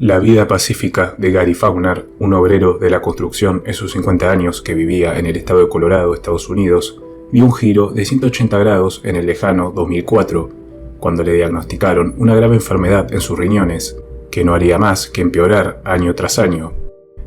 La vida pacífica de Gary Faulkner, un obrero de la construcción en sus 50 años que vivía en el estado de Colorado, Estados Unidos, dio un giro de 180 grados en el lejano 2004, cuando le diagnosticaron una grave enfermedad en sus riñones, que no haría más que empeorar año tras año.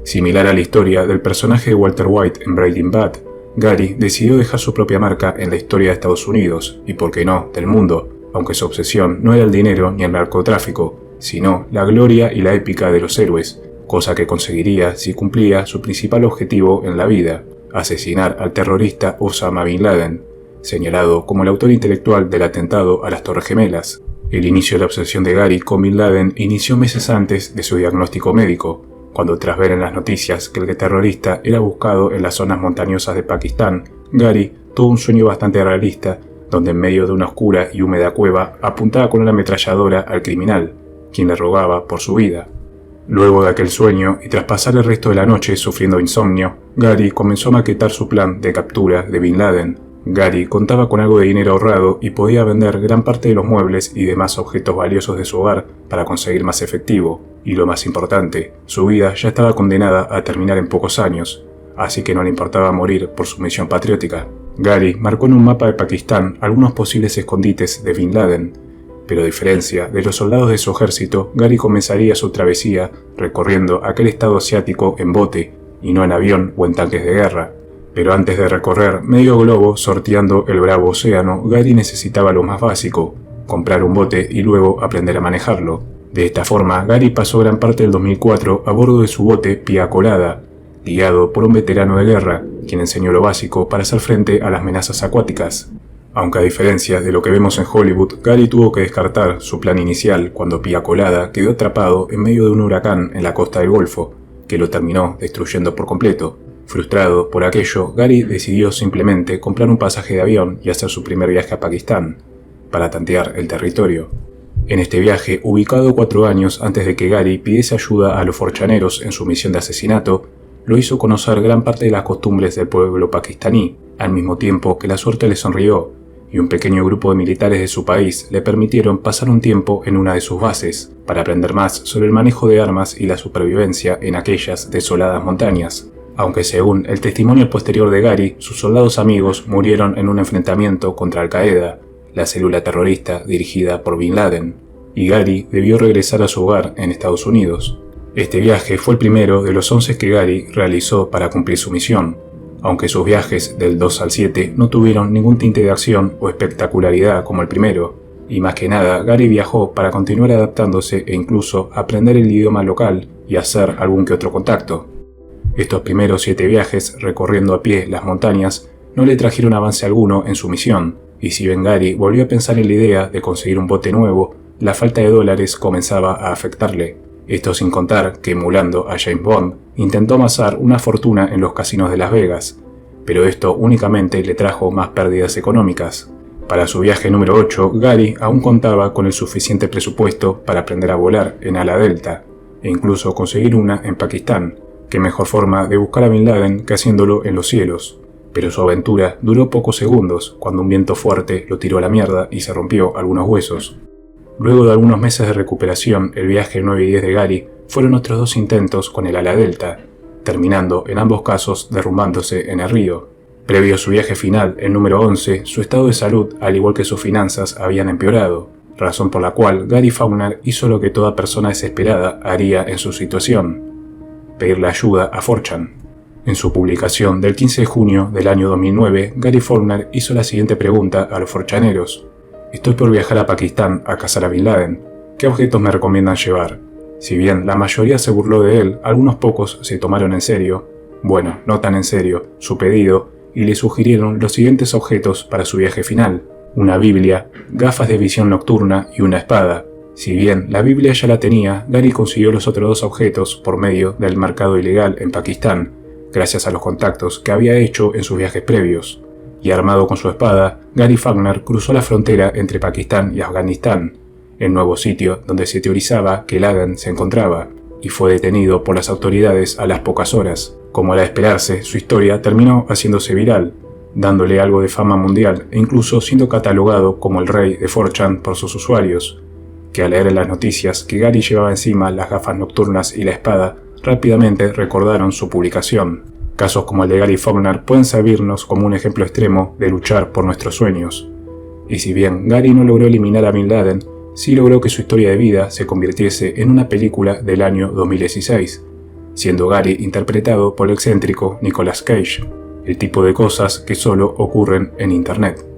Similar a la historia del personaje de Walter White en Breaking Bad, Gary decidió dejar su propia marca en la historia de Estados Unidos y, por qué no, del mundo, aunque su obsesión no era el dinero ni el narcotráfico, sino la gloria y la épica de los héroes, cosa que conseguiría si cumplía su principal objetivo en la vida: asesinar al terrorista Osama Bin Laden, señalado como el autor intelectual del atentado a las Torres Gemelas. El inicio de la obsesión de Gary con Bin Laden inició meses antes de su diagnóstico médico, cuando tras ver en las noticias que el terrorista era buscado en las zonas montañosas de Pakistán, Gary tuvo un sueño bastante realista, donde en medio de una oscura y húmeda cueva apuntaba con una ametralladora al criminal, quien le rogaba por su vida. Luego de aquel sueño, y tras pasar el resto de la noche sufriendo insomnio, Gary comenzó a maquetar su plan de captura de Bin Laden. Gary contaba con algo de dinero ahorrado y podía vender gran parte de los muebles y demás objetos valiosos de su hogar para conseguir más efectivo. Y lo más importante, su vida ya estaba condenada a terminar en pocos años, así que no le importaba morir por su misión patriótica. Gary marcó en un mapa de Pakistán algunos posibles escondites de Bin Laden, pero a diferencia de los soldados de su ejército, Gary comenzaría su travesía recorriendo aquel estado asiático en bote, y no en avión o en tanques de guerra. Pero antes de recorrer medio globo sorteando el bravo océano, Gary necesitaba lo más básico: comprar un bote y luego aprender a manejarlo. De esta forma, Gary pasó gran parte del 2004 a bordo de su bote Pia Colada, guiado por un veterano de guerra, quien enseñó lo básico para hacer frente a las amenazas acuáticas. Aunque a diferencia de lo que vemos en Hollywood, Gary tuvo que descartar su plan inicial cuando Pia Colada quedó atrapado en medio de un huracán en la costa del Golfo, que lo terminó destruyendo por completo. Frustrado por aquello, Gary decidió simplemente comprar un pasaje de avión y hacer su primer viaje a Pakistán, para tantear el territorio. En este viaje, ubicado 4 años antes de que Gary pidiese ayuda a los forchaneros en su misión de asesinato, lo hizo conocer gran parte de las costumbres del pueblo pakistaní, al mismo tiempo que la suerte le sonrió, y un pequeño grupo de militares de su país le permitieron pasar un tiempo en una de sus bases, para aprender más sobre el manejo de armas y la supervivencia en aquellas desoladas montañas. Aunque según el testimonio posterior de Gary, sus soldados amigos murieron en un enfrentamiento contra Al-Qaeda, la célula terrorista dirigida por Bin Laden, y Gary debió regresar a su hogar en Estados Unidos. Este viaje fue el primero de los 11 que Gary realizó para cumplir su misión, aunque sus viajes del 2 al 7 no tuvieron ningún tinte de acción o espectacularidad como el primero, y más que nada Gary viajó para continuar adaptándose e incluso aprender el idioma local y hacer algún que otro contacto. Estos primeros 7 viajes recorriendo a pie las montañas no le trajeron avance alguno en su misión, y si bien Gary volvió a pensar en la idea de conseguir un bote nuevo, la falta de dólares comenzaba a afectarle. Esto sin contar que, emulando a James Bond, intentó amasar una fortuna en los casinos de Las Vegas, pero esto únicamente le trajo más pérdidas económicas. Para su viaje número 8, Gary aún contaba con el suficiente presupuesto para aprender a volar en ala delta, e incluso conseguir una en Pakistán. Qué mejor forma de buscar a Bin Laden que haciéndolo en los cielos. Pero su aventura duró pocos segundos, cuando un viento fuerte lo tiró a la mierda y se rompió algunos huesos. Luego de algunos meses de recuperación, el viaje 9 y 10 de Gary fueron otros 2 intentos con el ala delta, terminando en ambos casos derrumbándose en el río. Previo a su viaje final, el número 11, su estado de salud, al igual que sus finanzas, habían empeorado, razón por la cual Gary Faulkner hizo lo que toda persona desesperada haría en su situación: pedirle ayuda a 4chan. En su publicación del 15 de junio del año 2009, Gary Faulkner hizo la siguiente pregunta a los 4chaneros: estoy por viajar a Pakistán a cazar a Bin Laden. ¿Qué objetos me recomiendan llevar? Si bien la mayoría se burló de él, algunos pocos se tomaron en serio, bueno, no tan en serio, su pedido, y le sugirieron los siguientes objetos para su viaje final: una Biblia, gafas de visión nocturna y una espada. Si bien la Biblia ya la tenía, Gary consiguió los otros 2 objetos por medio del mercado ilegal en Pakistán, gracias a los contactos que había hecho en sus viajes previos. Y armado con su espada, Gary Faulkner cruzó la frontera entre Pakistán y Afganistán, el nuevo sitio donde se teorizaba que Laden se encontraba, y fue detenido por las autoridades a las pocas horas. Como era de esperarse, su historia terminó haciéndose viral, dándole algo de fama mundial e incluso siendo catalogado como el rey de 4chan por sus usuarios. que al leer en las noticias que Gary llevaba encima las gafas nocturnas y la espada, rápidamente recordaron su publicación. Casos como el de Gary Faulkner pueden servirnos como un ejemplo extremo de luchar por nuestros sueños. Y si bien Gary no logró eliminar a Bin Laden, sí logró que su historia de vida se convirtiese en una película del año 2016, siendo Gary interpretado por el excéntrico Nicolas Cage, el tipo de cosas que solo ocurren en Internet.